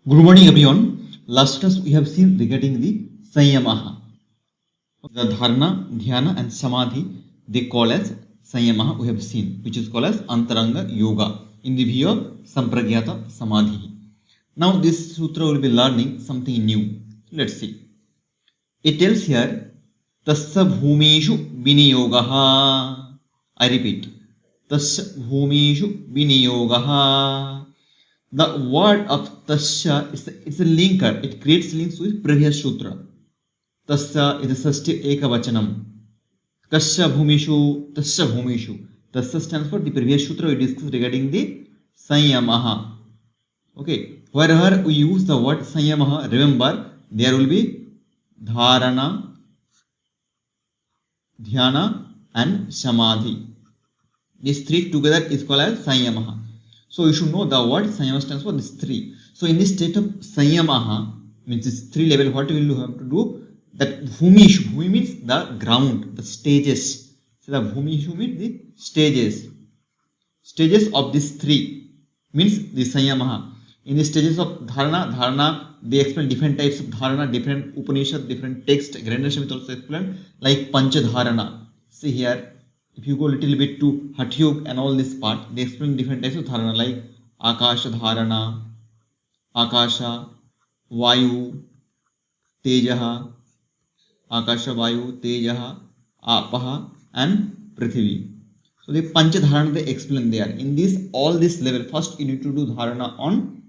Good morning, everyone. Last class we have seen regarding the Sanyamaha. The Dharana, Dhyana, and Samadhi they call as Sanyamaha. We have seen, which is called as Antaranga Yoga in the view of Sampragyata Samadhi. Now, this sutra will be learning something new. Let's see. It tells here, Tasya Bhumishu Viniyogaha. I repeat, Tasya Bhumishu Viniyogaha. The word of Tasya is a linker. It creates links with previous sutra. Tasya is a Sasti Ekavachanam. Kasya Bhumishu, Tasya Bhumishu. Tasya stands for the previous sutra we discussed regarding the Sanyamaha. Okay, wherever we use the word Sanyamaha, remember there will be Dharana, Dhyana, and Samadhi. These three together is called as Sanyamaha. So you should know the word Sanyama stands for these three. So in this state of Sanyamaha, means this three level, what we will have to do? That Bhumishu, Bhumi means the ground, the stages. So the Bhumishu means the stages. Stages of these three means the Sanyamaha. In the stages of Dharana, they explain different types of Dharana, different Upanishad, different text. Grandar Shamit also explained like Panchadharana. See here, if you go a little bit to Hatha Yoga and all this part, they explain different types of dharana like Akasha Dharana, Akasha, Vayu, Tejaha, Akasha, Vayu, Tejaha, Apaha, and Prithvi. So the Pancha Dharana they explain there. In this, all this level, first you need to do dharana on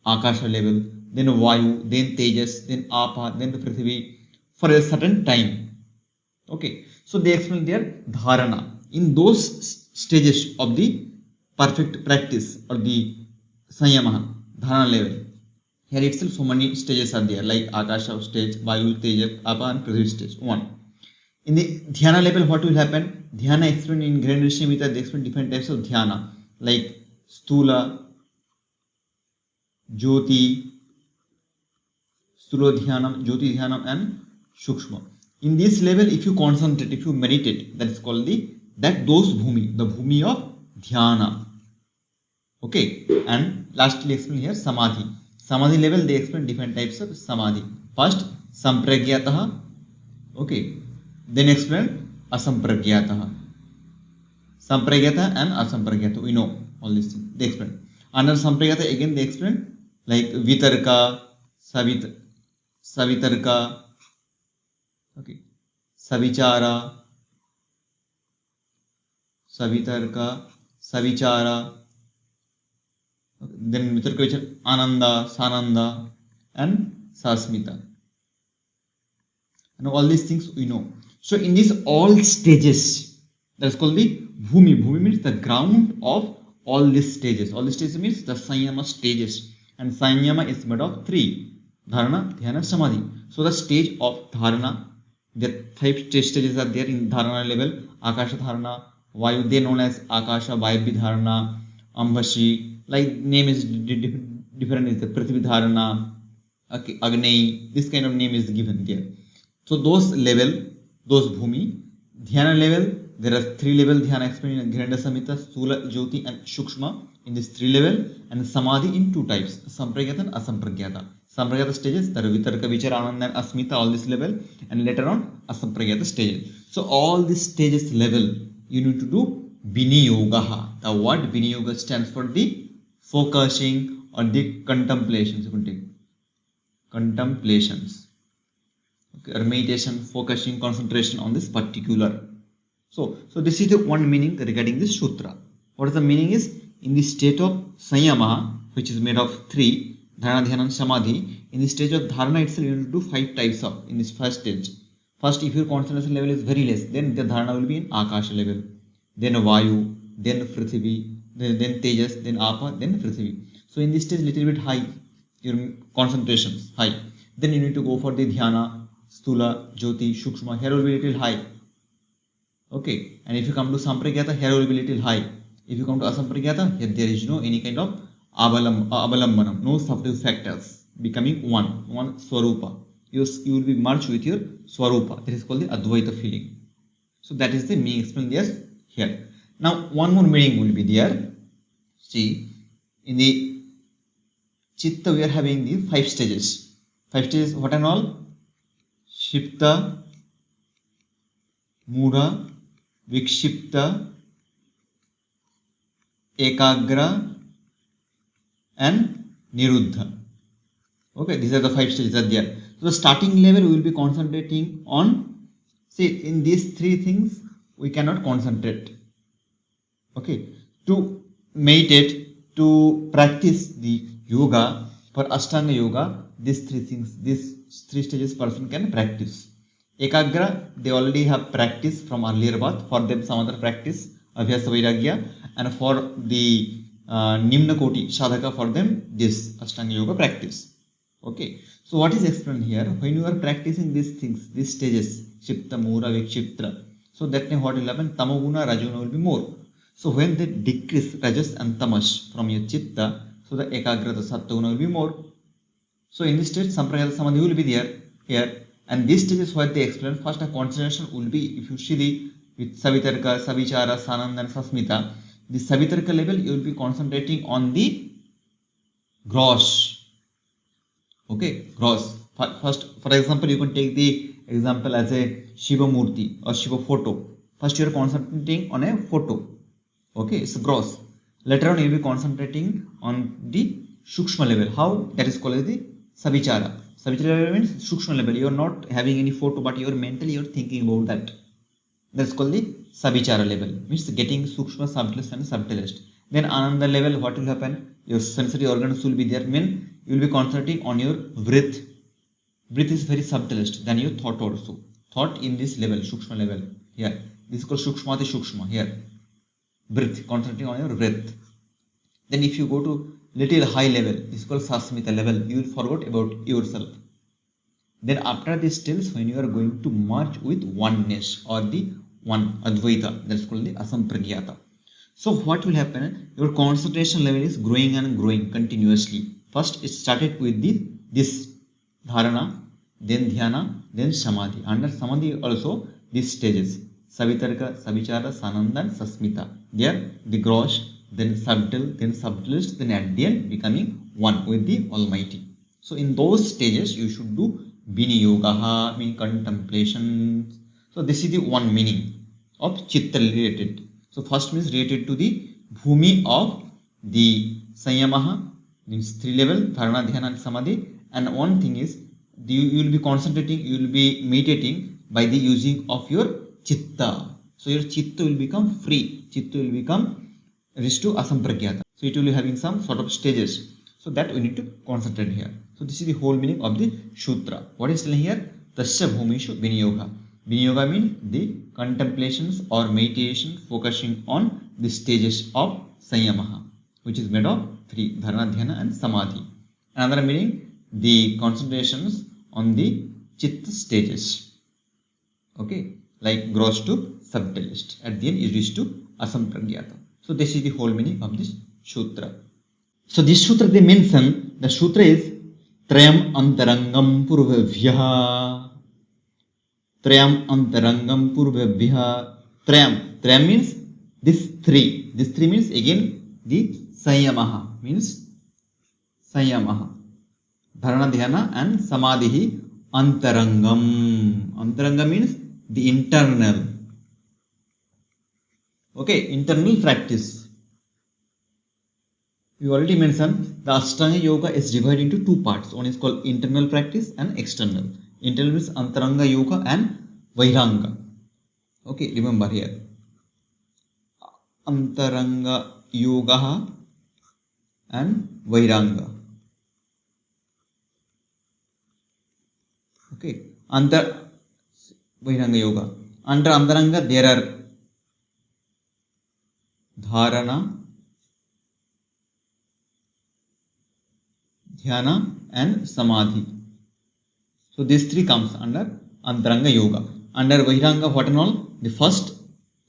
Akasha level, then Vayu, then Tejas, then Apa, then the Prithvi for a certain time. Okay, so they explain their dharana in those stages of the perfect practice or the Sanyamaha dharana level. Here itself so many stages are there like Akasha stage, Vayu, Teja, Apa, and Prithvi stage 1. In the Dhyana level, what will happen? Dhyana explained in Grand Rishamita, they explain different types of Dhyana like Stula, Jyoti, Stula Dhyanam, Jyoti Dhyanam, and Shukshma. In this level, if you concentrate, if you meditate, that is called those bhumi, the bhumi of dhyana. Okay, and lastly explain here samadhi. Samadhi level they explain different types of samadhi. First, sampragyataha. Okay, then explain asampragyataha. Sampragyata and asampragyata. We know all these things. They explain. Under sampragyata again they explain like vitarka, savitarka. Okay, Savichara, Savitarka, Savichara, okay. Then Vitarka Ananda, Sananda, and Sasmita. And all these things we know. So in these all stages, that's called the Bhumi. Bhumi means the ground of all these stages. All these stages means the Sanyama stages. And Sanyama is made of three: Dharana, Dhyana, Samadhi. So the stage of Dharana, the 5 stages are there in Dharana level. Akasha Dharana, Vayu, they known as Akasha, Vayu Dharana, Ambhashi, like name is different, is the Prithvi Dharana, okay, Agni, this kind of name is given there. So those level, those Bhumi, Dhyana level, there are 3 level Dhyana explained in Granda Samhita, Stula, Jyoti, and Shukshma in this 3 level, and Samadhi in 2 types, Sampragyata and Asampragyata. Sampragyata stages, that are Vitarka, Vichara, Ananda, and Asmita, all this level, and later on Asampragyata stages. So all these stages level, you need to do Viniyogaha. The word Viniyoga stands for the focusing or the contemplations. You can take contemplations, okay, or meditation, focusing, concentration on this particular. So this is the one meaning regarding this sutra. What is the meaning is, in the state of Sanyama, which is made of 3, Dharana, Dhyana, and Samadhi, in the stage of Dharana itself, you need to do 5 types of, in this first stage. First, if your concentration level is very less, then the Dharana will be in Akasha level, then Vayu, then Prithvi, then Tejas, then Apa, then Prithvi. So in this stage, little bit high, your concentrations high. Then you need to go for the Dhyana, Stula, Jyoti, Shukshma, here will be little high. Okay, and if you come to Sampragyata, here will be little high. If you come to Asampragyata, here there is no any kind of Avalambanam, no substitute factors, becoming one Swarupa. You will be merged with your Swarupa. That is called the Advaita feeling. So that is the meaning explained here. Now one more meaning will be there. See, in the Chitta, we are having the 5 stages. 5 stages, what and all? Shipta, Mura, Vikshipta, Ekagra, and Niruddha. Okay, these are the 5 stages are there. So the starting level we will be concentrating on. See, in these 3 things we cannot concentrate. Okay, to meditate, to practice the yoga for Ashtanga yoga, these 3 things, these 3 stages person can practice. Ekagra, they already have practice from earlier birth. For them, some other practice, Abhyasa Vairagya, and for the Nimna Koti Sadhaka, for them, this Ashtanga yoga practice. Okay, so what is explained here? When you are practicing these things, these stages, Shipta, Mura, Vikshiptra, so that time what will happen? Tamoguna, Rajoguna will be more. So when they decrease Rajas and Tamas from your Chitta, so the Ekagra, the Sattva will be more. So in this stage, Sampradaya Samadhi will be there here. And this stage is what they explain. First, a concentration will be, if you see the with Savitarka, Savichara, Sananda, and Sasmita, the Savitarka level, you will be concentrating on the gross. Okay, gross. First, for example, you can take the example as a Shiva Murti or Shiva photo. First, you are concentrating on a photo. Okay, it's gross. Later on, you will be concentrating on the Shukshma level. How? That is called as the Savichara. Savichara level means Shukshma level. You are not having any photo, but you are mentally you are thinking about that. That's called the Savichara level. Means getting Sukshma, subtlest and subtlest. Then Ananda level, what will happen? Your sensory organs will be there. Mean you will be concentrating on your breath. Breath is very subtlest than your thought also. Thought in this level, Shukshma level. Here. This is called Shukshmati Shukshma. Here. Breath. Concentrating on your breath. Then if you go to little high level, this is called Sasmita level. You will forget about yourself. Then after this stage, when you are going to merge with oneness or the one Advaita, that's called the Asampragyata. So what will happen? Your concentration level is growing and growing continuously. First it started with this Dharana, then Dhyana, then Samadhi. Under Samadhi also these stages. Savitarka, Savichara, Sananda, and Sasmita. There the gross, then subtle, then subtlest, then at the end becoming one with the Almighty. So in those stages you should do Viniyogaha, meaning contemplation. So this is the one meaning of Chitta related. So first means related to the Bhumi of the Sanyamaha, means 3 level, Dharana, Dhyana and Samadhi. And one thing is, you will be concentrating, you will be meditating by the using of your Chitta. So your Chitta will become free. Chitta will become reached to Asampragyata. So it will be having some sort of stages. So that we need to concentrate here. So this is the whole meaning of the Sutra. What is telling here? Tasya Bhumishu Viniyoga. Viniyoga means the contemplations or meditation focusing on the stages of Sanyamaha, which is made of 3, Dharana, Dhyana and Samadhi. Another meaning, the concentrations on the Chitta stages. Okay, like gross to subtlest. At the end it is to Asampragyata. So this is the whole meaning of this Sutra. So this Sutra they mention, the Sutra is Trayam Antarangam Purvavyaha. Trayam Antarangam Purvabhya. Trayam means this 3. This 3 means again the Sanyamaha. Means Sanyamaha. Dharana, Dhyana and Samadhi Antarangam. Antarangam means the internal. Okay, internal practice. We already mentioned the Ashtanga Yoga is divided into 2 parts. One is called internal practice and external. Internal means Antaranga Yoga and Vairanga. Okay, remember here. Antaranga Yoga and Vairanga. Okay, Vairanga Yoga. Under Antaranga there are Dharana, Dhyana and Samadhi. So these 3 comes under Antaranga Yoga. Under Vairanga, what and all? The first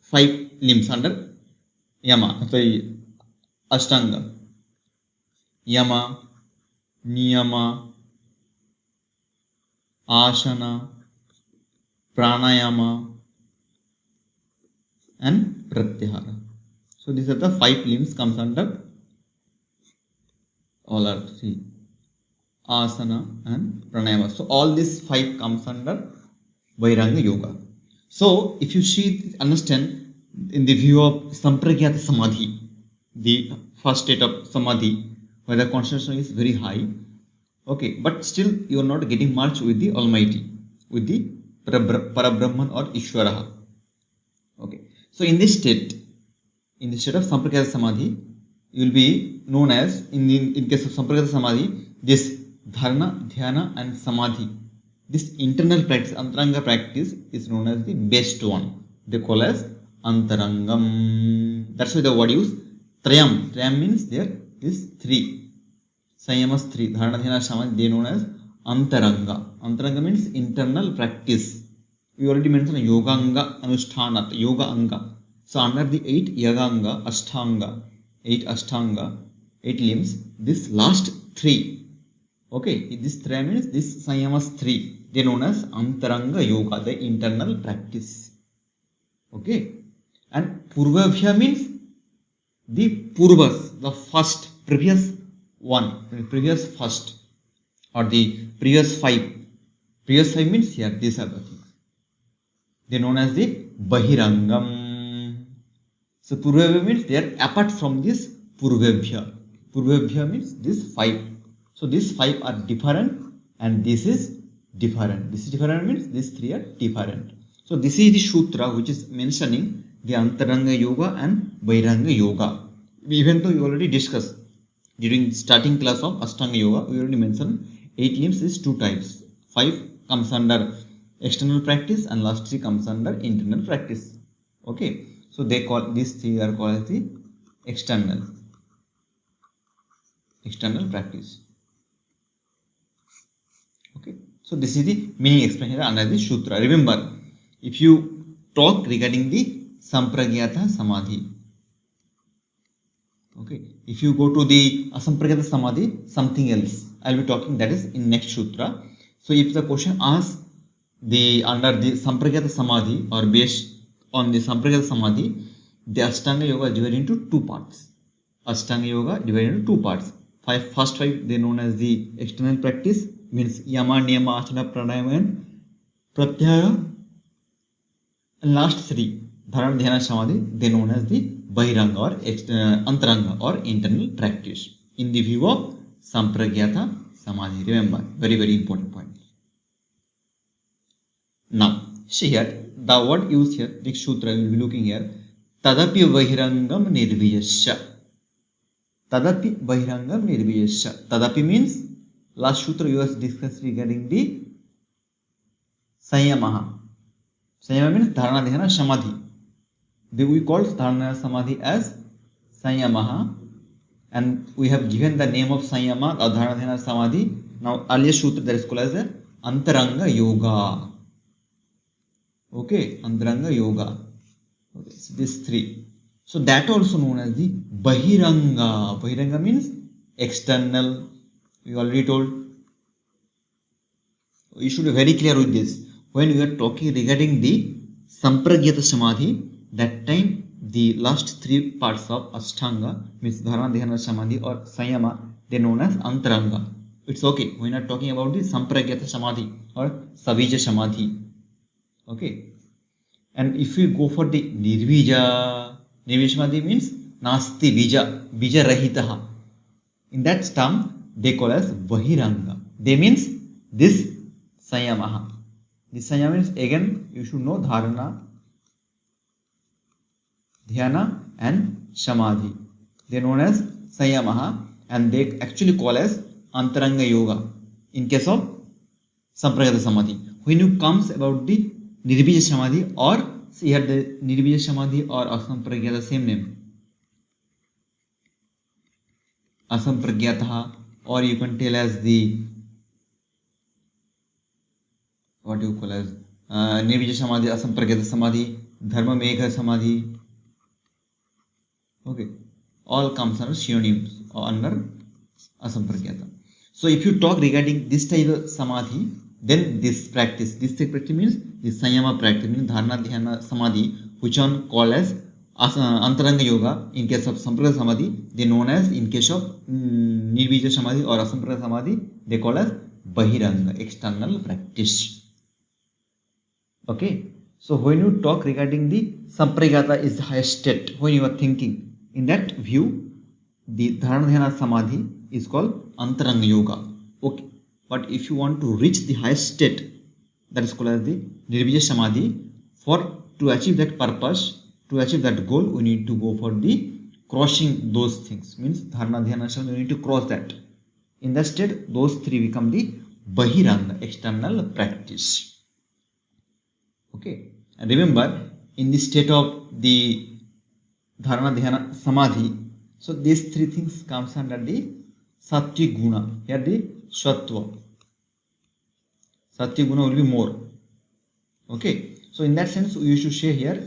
5 limbs under Ashtanga. Yama, Niyama, Asana, Pranayama and Pratyahara. So these are the 5 limbs comes under all are 3. asana, and pranayama. So all these 5 comes under Vairanga Yoga. So if you understand in the view of Sampragyata Samadhi, the first state of Samadhi, where the concentration is very high, okay, but still you are not getting much with the Almighty, with the Parabrahman or Ishwaraha. Okay, so in this state of Sampragyata Samadhi, you will be known as, in case of Sampragyata Samadhi, this Dharana, Dhyana and Samadhi. This internal practice, Antaranga practice, is known as the best one. They call as Antarangam. That's why the word use Trayam. Trayam means there is 3. Sanyamas 3. Dharana, Dhyana, Samadhi, they known as Antaranga. Antaranga means internal practice. We already mentioned Yoganga, Anushthanat, Yoga Anga. So under the 8 Yaganga, Ashtanga, 8 Ashtanga, 8 limbs, this last 3. Okay, this 3 means this Sanyamas 3. They known as Antaranga Yoga, the internal practice. Okay, and Purvabhya means the Purvas, the first, previous one, previous first, or the previous 5. Previous 5 means here, these are the things. They known as the Bahirangam. So Purvabhya means they are apart from this Purvabhya. Purvabhya means this 5. So these 5 are different and this is different. This is different means these 3 are different. So this is the Sutra which is mentioning the Antaranga Yoga and Vairanga Yoga. Even though we already discussed during starting class of Ashtanga Yoga, we already mentioned 8 limbs is 2 types. 5 comes under external practice and last 3 comes under internal practice. Okay, so they call these 3 are called as the external practice. Okay, so this is the meaning explained here under the Sutra. Remember, if you talk regarding the Sampragyata Samadhi, okay, if you go to the Asampragyata Samadhi, something else I will be talking, that is in next Sutra. So if the question asks under the Sampragyata Samadhi or based on the Sampragyata Samadhi, the Ashtanga Yoga is divided into 2 parts. Ashtanga Yoga divided into 2 parts. First 5 they known as the external practice, means Yama, Niyama, Asana, Pranayama and Pratyaya. And last 3, Dharana, Dhyana, Samadhi, they known as the Bahiranga or Antaranga or internal practice in the view of Sampragyata Samadhi. Remember, very very important point. Now, see here, the word used here, the Sutra we will be looking here, Tadapi Bahirangam Nirvijasya. Tadapi Bahirangam Nirvijasya. Tadapi means, last Sutra you was discussed regarding the Sanyamaha. Sanyama means Dharana, Dhyana, Samadhi. We call Dharana Samadhi as Sanyamaha, and we have given the name of Sanyama or Dharana, Dhyana, Samadhi. Now, earlier Sutra that is called as Antaranga Yoga. Okay, Antaranga Yoga. Okay, so these 3. So that also known as the Bahiranga. Bahiranga means external. We already told. You should be very clear with this. When we are talking regarding the Sampragyata Samadhi, that time the last 3 parts of Ashtanga, means Dharana, Dhyana, Samadhi or Sanyama, they known as Antaranga. It's okay. We are not talking about the Sampragyata Samadhi or Savija Samadhi. Okay. And if we go for the Nirvija Samadhi means Nasti Bija, Bija Rahitaha. In that term, they call as Bahiranga. They means this Sanyamaha. This Sanyama means, again, you should know Dharana, Dhyana and Samadhi. They are known as Sanyamaha and they actually call as Antaranga Yoga in case of Sampragyata Samadhi. When you comes about the Nirvija Samadhi, or see here the Nirvija Samadhi or Asampragyata, same name. Asampragyata, or you can tell as the, what you call as Nirvija Samadhi, Asampragyata Samadhi, Dharma Megha Samadhi. Okay, all comes under synonyms or under Asampragyata. So if you talk regarding this type of Samadhi, then this practice means the Sanyama practice, means Dharana, Dhyana, Samadhi, which one called as Antaranga Yoga, in case of Sampragata Samadhi, they known as, in case of Nirvija Samadhi or Asampragata Samadhi, they call as Bahiranga, external practice. Okay, so when you talk regarding the Sampragata is the highest state, when you are thinking in that view, the Dharana Dhyana Samadhi is called Antaranga Yoga. Okay, but if you want to reach the highest state, that is called as the Nirvija Samadhi, to achieve that purpose, to achieve that goal, we need to go for the crossing those things. Means Dharana Dhyana Samadhi, we need to cross that. In that state, those three become the Bahiranga, external practice. Okay, and remember, in the state of the Dharana Dhyana Samadhi, so these three things comes under the Sattvic Guna. Here the Sattva. Sattvic Guna will be more. Okay, so in that sense, you should say here,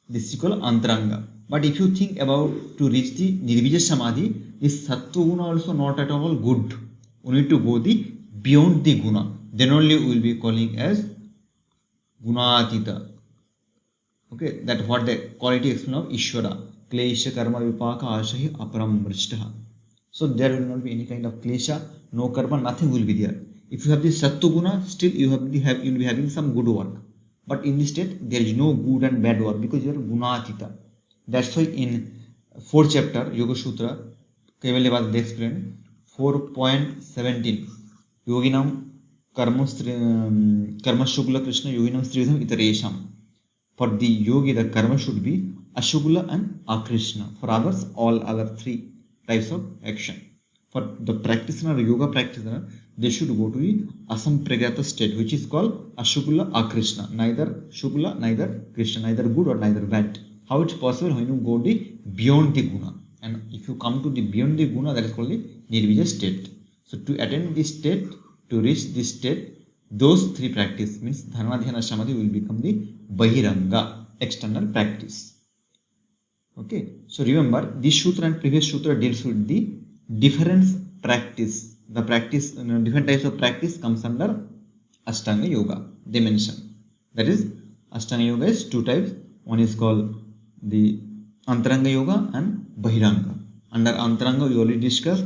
this is called Antaranga. But if you think about to reach the Nirvija Samadhi, this Sattva Guna also not at all good. We need to go the beyond the Guna. Then only we will be calling as Gunatita. Okay, that what the quality expression of Ishvara. Klesha karma vipaka ashahi aparam vrishtaha. So there will not be any kind of klesha, no karma, nothing will be there. If you have the Sattva Guna, still you will be having some good work. But in this state, there is no good and bad work because you are Gunatita. That's why in 4th chapter, Yoga Sutra, Kaivalya they explain 4.17 Yoginam Karma Shukla Krishna Yoginam Srividham Itaresham. For the yogi, the karma should be Ashukla and Akrishna. For others, all other three types of action. For the practitioner, yoga practitioner, they should go to the Asampragyata state, which is called Ashukla Akrishna. Neither Shukla, neither Krishna, neither good or neither bad. How it's possible when you go beyond the Guna? And if you come to the beyond the Guna, that is called the Nirvija state. So to attain this state, to reach this state, those three practice means Dharana Dhyana Samadhi will become the Bahiranga, external practice. Okay, so remember this sutra and previous sutra deals with the difference practice. The practice, different types of practice comes under Ashtanga Yoga. They mention that is Ashtanga Yoga is two types. One is called the Antaranga Yoga and Bahiranga. Under Antaranga we already discussed.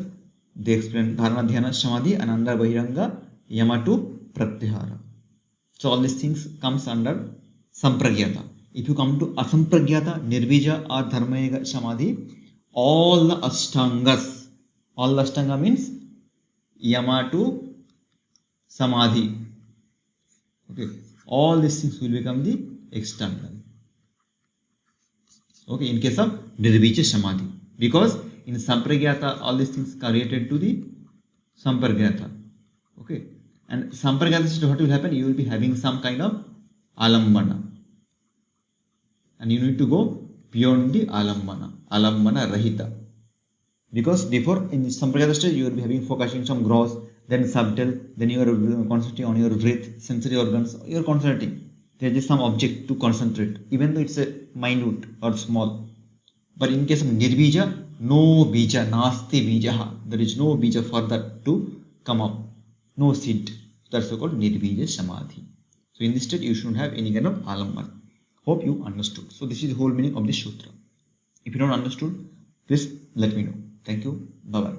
They explain Dharana Dhyana Samadhi, and under Bahiranga Yamatu Pratyahara. So all these things comes under Sampragyata. If you come to Asampragyata, Nirvija or Dharma Samadhi, all the Ashtangas, all the Ashtanga means Yama to Samadhi. Okay, all these things will become the external. Okay, in case of Nirvija Samadhi, because in Sampragyata all these things are related to the Sampragyata. Okay, and Sampragyata, what will happen? You will be having some kind of alambana, and you need to go beyond the alambana rahita. Because before in Sampragyata stage, you will be having focusing some gross, then subtle, then you are concentrating on your breath, sensory organs, you are concentrating. There is some object to concentrate, even though it's a minute or small. But in case of Nirvija, no bija, nasti bijaha. There is no bija for that to come up, no seed. That's called Nirvija Samadhi. So in this state, you shouldn't have any kind of alambana. Hope you understood. So this is the whole meaning of this sutra. If you don't understood, please let me know. Thank you. Bye bye.